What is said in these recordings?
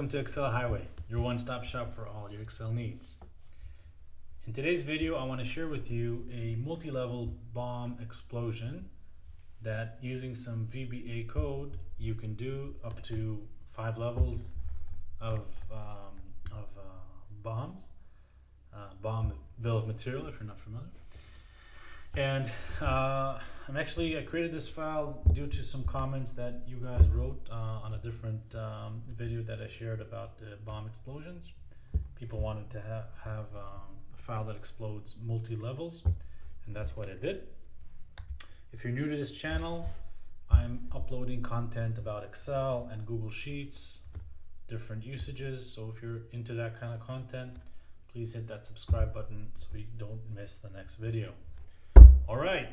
Welcome to Excel Highway, your one-stop shop for all your Excel needs. In today's video, I want to share with you a multi-level bomb explosion that using some VBA code you can do up to 5 levels of bombs, bomb bill of material if you're not familiar. And I created this file due to some comments that you guys wrote on a different video that I shared about bomb explosions. People wanted to have a file that explodes multi-levels, and that's what I did. If you're new to this channel, I'm uploading content about Excel and Google Sheets, different usages. So if you're into that kind of content, please hit that subscribe button so you don't miss the next video. All right,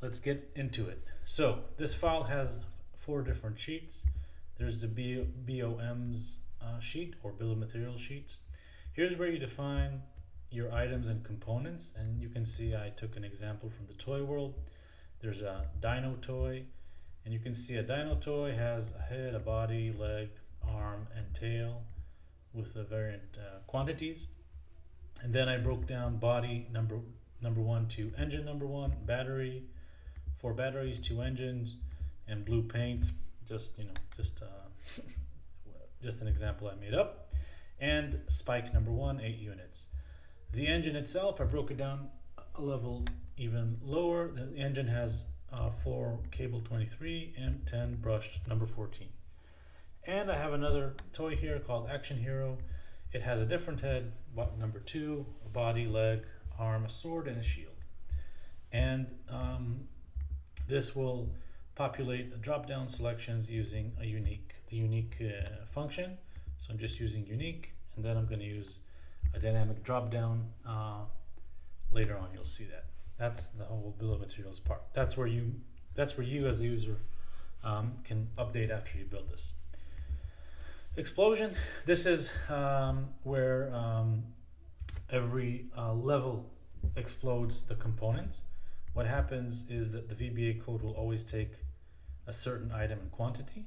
let's get into it. So this file has 4 different sheets. There's the BOMs sheet, or bill of materials sheets. Here's where you define your items and components, and you can see I took an example from the toy world. There's a Dino toy, and you can see a Dino toy has a head, a body, leg, arm, and tail with the variant quantities. And then I broke down body number 1 to engine number 1, battery, 4 batteries, 2 engines, and blue paint. Just an example I made up. And spike number 1, 8 units. The engine itself, I broke it down a level even lower. The engine has 4 cable 23 and 10 brushed number 14. And I have another toy here called Action Hero. It has a different head, number 2, a body, leg, arm, a sword, and a shield. And this will populate the drop-down selections using the unique function. So I'm just using unique, and then I'm going to use a dynamic drop-down. Later on, you'll see that. That's the whole bill of materials part. That's where you as a user can update after you build this. Explosion. This is where every level explodes the components. What happens is that the VBA code will always take a certain item and quantity,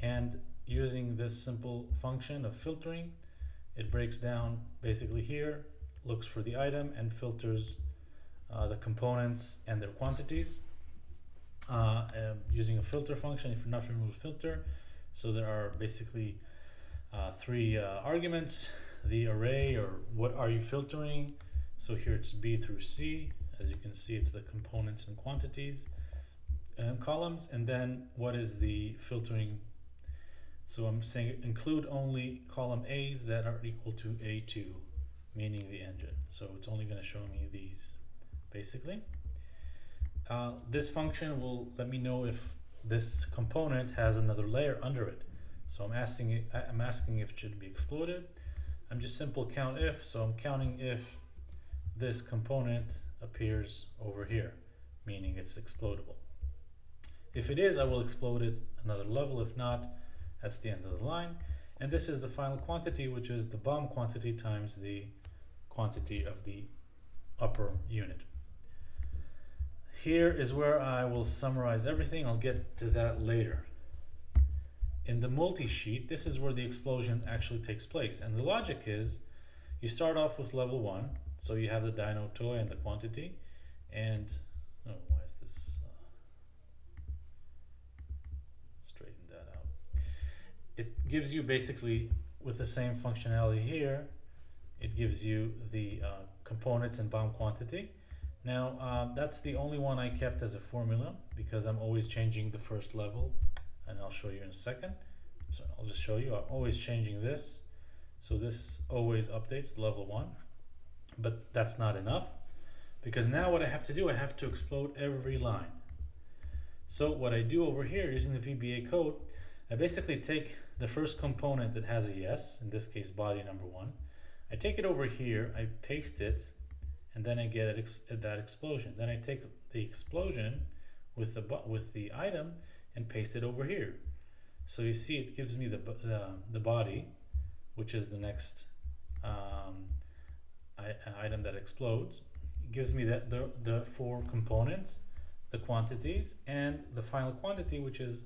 and using this simple function of filtering, it breaks down basically here, looks for the item and filters the components and their quantities using a filter function. If you're not familiar with filter, so there are basically 3 arguments: the array, or what are you filtering. So here it's B through C. As you can see, it's the components and quantities columns. And then what is the filtering? So I'm saying include only column A's that are equal to A2, meaning the engine. So it's only going to show me these, basically. This function will let me know if this component has another layer under it. So I'm asking if it should be exploded. I'm just simple count if, so I'm counting if this component appears over here, meaning it's explodable. If it is, I will explode it another level. If not, that's the end of the line. And this is the final quantity, which is the bomb quantity times the quantity of the upper unit. Here is where I will summarize everything. I'll get to that later. In the multi-sheet, this is where the explosion actually takes place. And the logic is, you start off with level 1, so you have the Dino toy and the quantity. And, oh, why is this? Straighten that out. It gives you basically, with the same functionality here, it gives you the components and bomb quantity. Now, that's the only one I kept as a formula because I'm always changing the first level, and I'll show you in a second. So I'll just show you, I'm always changing this. So this always updates level 1, but that's not enough, because now what I have to do, I have to explode every line. So what I do over here using the VBA code, I basically take the first component that has a yes, in this case body number 1. I take it over here, I paste it, and then I get that explosion. Then I take the explosion with the item and paste it over here. So you see, it gives me the body, which is the next item that explodes. It gives me the 4 components, the quantities, and the final quantity, which is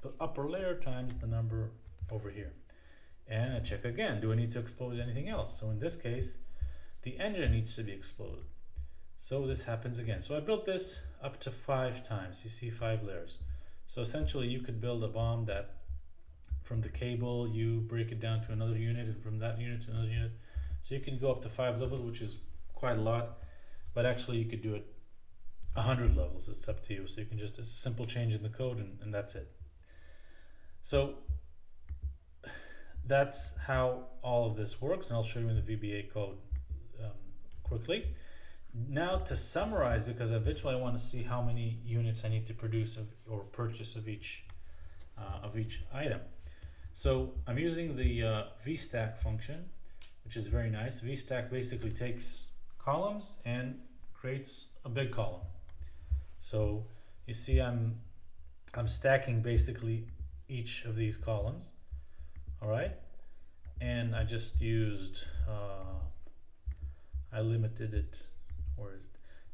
the upper layer times the number over here. And I check again, do I need to explode anything else? So in this case, the engine needs to be exploded. So this happens again. So I built this up to 5 times. You see 5 layers. So essentially you could build a bomb that from the cable, you break it down to another unit, and from that unit to another unit. So you can go up to 5 levels, which is quite a lot, but actually you could do it 100 levels. It's up to you. So you can just, it's a simple change in the code, and that's it. So that's how all of this works, and I'll show you in the VBA code quickly. Now to summarize, because eventually I want to see how many units I need to produce or purchase of each item. So I'm using the VSTACK function, which is very nice. VSTACK basically takes columns and creates a big column. So you see I'm stacking basically each of these columns. All right, and I just used I limited it, where is it,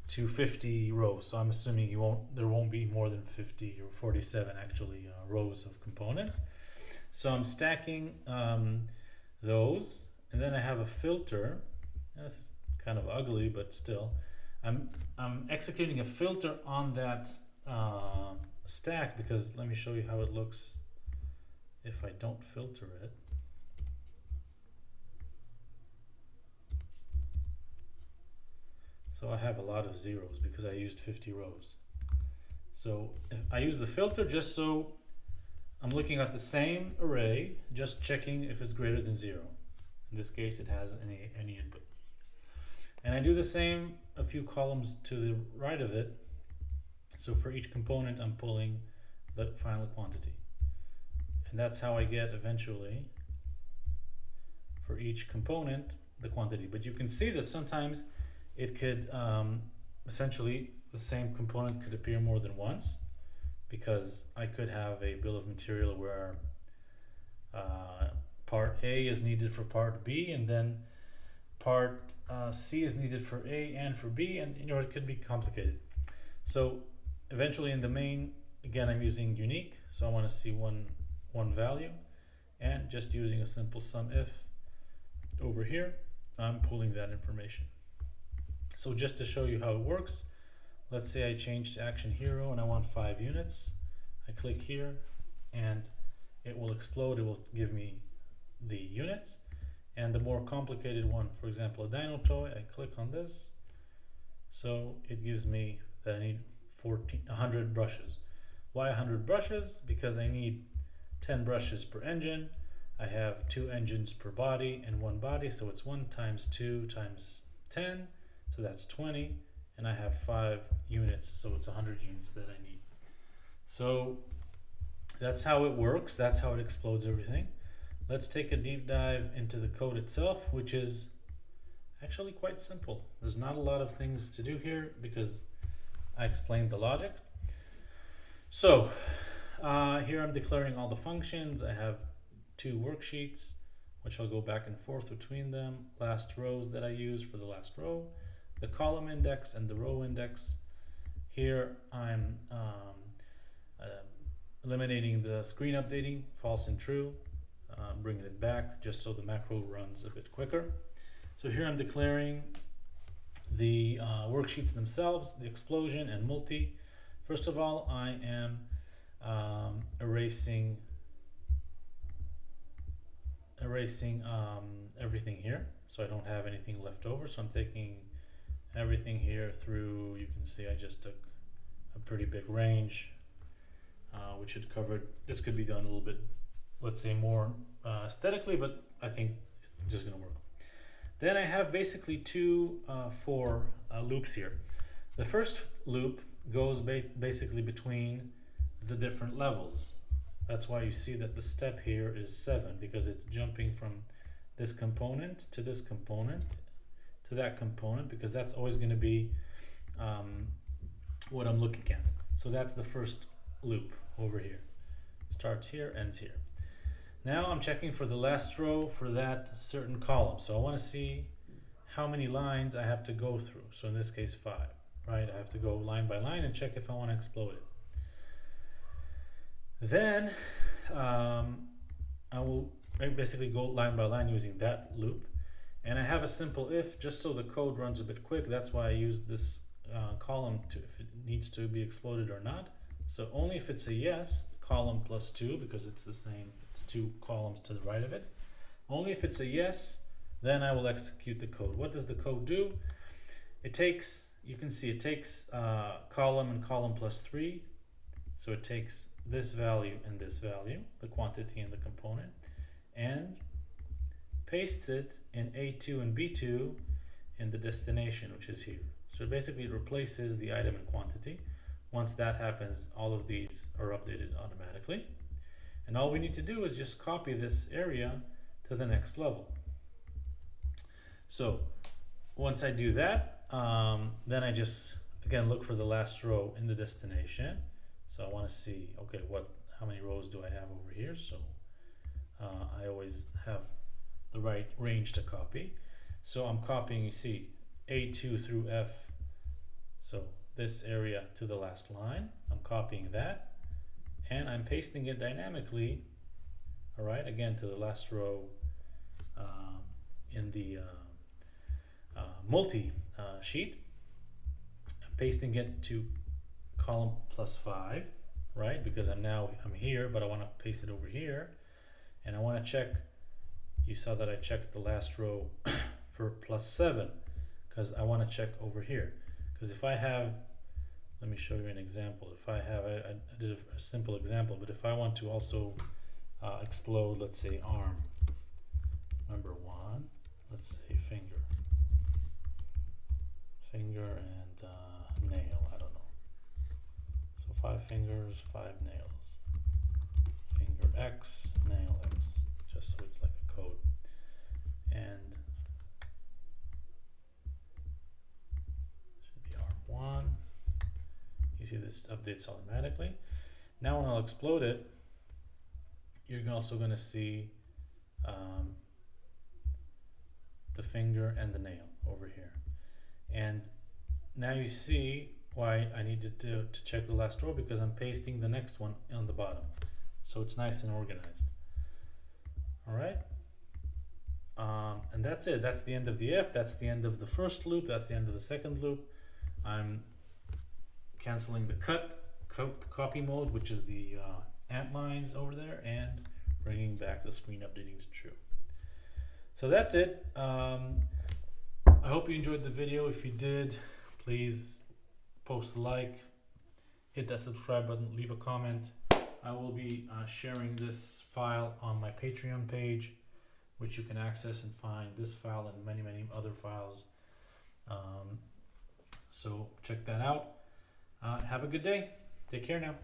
to 50 rows. So I'm assuming there won't be more than 50 or 47 actually rows of components. So I'm stacking those, and then I have a filter. This is kind of ugly, but still, I'm executing a filter on that stack, because let me show you how it looks if I don't filter it. So I have a lot of zeros because I used 50 rows. So if I use the filter just so I'm looking at the same array, just checking if it's greater than 0. In this case, it has any input. And I do the same a few columns to the right of it. So for each component, I'm pulling the final quantity. And that's how I get eventually, for each component, the quantity. But you can see that sometimes it could, essentially, the same component could appear more than once, because I could have a bill of material where part A is needed for part B, and then part C is needed for A and for B, and it could be complicated. So eventually in the main, again, I'm using unique, so I want to see one value, and just using a simple SUMIF over here, I'm pulling that information. So just to show you how it works, let's say I change to action hero and I want 5 units. I click here and it will explode. It will give me the units. And the more complicated one, for example, a Dino toy, I click on this. So it gives me that I need 100 brushes. Why 100 brushes? Because I need 10 brushes per engine. I have 2 engines per body and 1 body, so it's 1 times 2 times 10, so that's 20, and I have 5 units, so it's 100 units that I need. So that's how it works. That's how it explodes everything. Let's take a deep dive into the code itself, which is actually quite simple. There's not a lot of things to do here because I explained the logic. So here I'm declaring all the functions. I have 2 worksheets, which I'll go back and forth between them. Last rows that I use for the last row, the column index and the row index. Here I'm eliminating the screen updating, false and true, bringing it back just so the macro runs a bit quicker. So here I'm declaring the worksheets themselves, the explosion and multi. First of all, I am erasing everything here, so I don't have anything left over. So I'm taking everything here through. You can see I just took a pretty big range, which should cover. This could be done a little bit, let's say, more aesthetically, but I think it's just going to work. Then I have basically 2 for loops here. The first loop goes basically between the different levels. That's why you see that the step here is 7, because it's jumping from this component to this component to that component, because that's always going to be what I'm looking at. So that's the first loop over here. Starts here, ends here. Now I'm checking for the last row for that certain column. So I want to see how many lines I have to go through. So in this case, 5, right? I have to go line by line and check if I want to explode it. Then I will I basically go line by line using that loop. And I have a simple if, just so the code runs a bit quick. That's why I use this column to if it needs to be exploded or not. So only if it's a yes, column plus 2, because it's the same, it's 2 columns to the right of it. Only if it's a yes, then I will execute the code. What does the code do? It takes, you can see it takes column and column plus 3. So it takes this value and this value, the quantity and the component, and pastes it in A2 and B2 in the destination, which is here. So basically it replaces the item and quantity. Once that happens, all of these are updated automatically. And all we need to do is just copy this area to the next level. So once I do that, then I just, again, look for the last row in the destination. So I want to see, okay, how many rows do I have over here? So I always have the right range to copy. So I'm copying, you see, A2 through F. So this area to the last line, I'm copying that, and I'm pasting it dynamically, all right, again to the last row in the multi sheet. I'm pasting it to column plus 5, right, because I'm here, but I want to paste it over here, and I want to check. You saw that I checked the last row for plus 7, because I want to check over here. Because if I have, let me show you an example. If I have, I did a simple example, but if I want to also explode, let's say arm number 1, let's say finger and nail, I don't know. So 5 fingers, 5 nails, finger X, nail X, just so it's like a code. And should be arm 1. You see this updates automatically. Now when I'll explode it, you're also going to see the finger and the nail over here. And now you see why I needed to check the last row, because I'm pasting the next one on the bottom. So it's nice and organized. All right. And that's it. That's the end of the if. That's the end of the first loop. That's the end of the second loop. I'm canceling the copy mode, which is the ant lines over there, and bringing back the screen updating to true. So that's it. I hope you enjoyed the video. If you did, please post a like, hit that subscribe button, leave a comment. I will be sharing this file on my Patreon page, which you can access and find this file and many, many other files. So check that out. Have a good day. Take care now.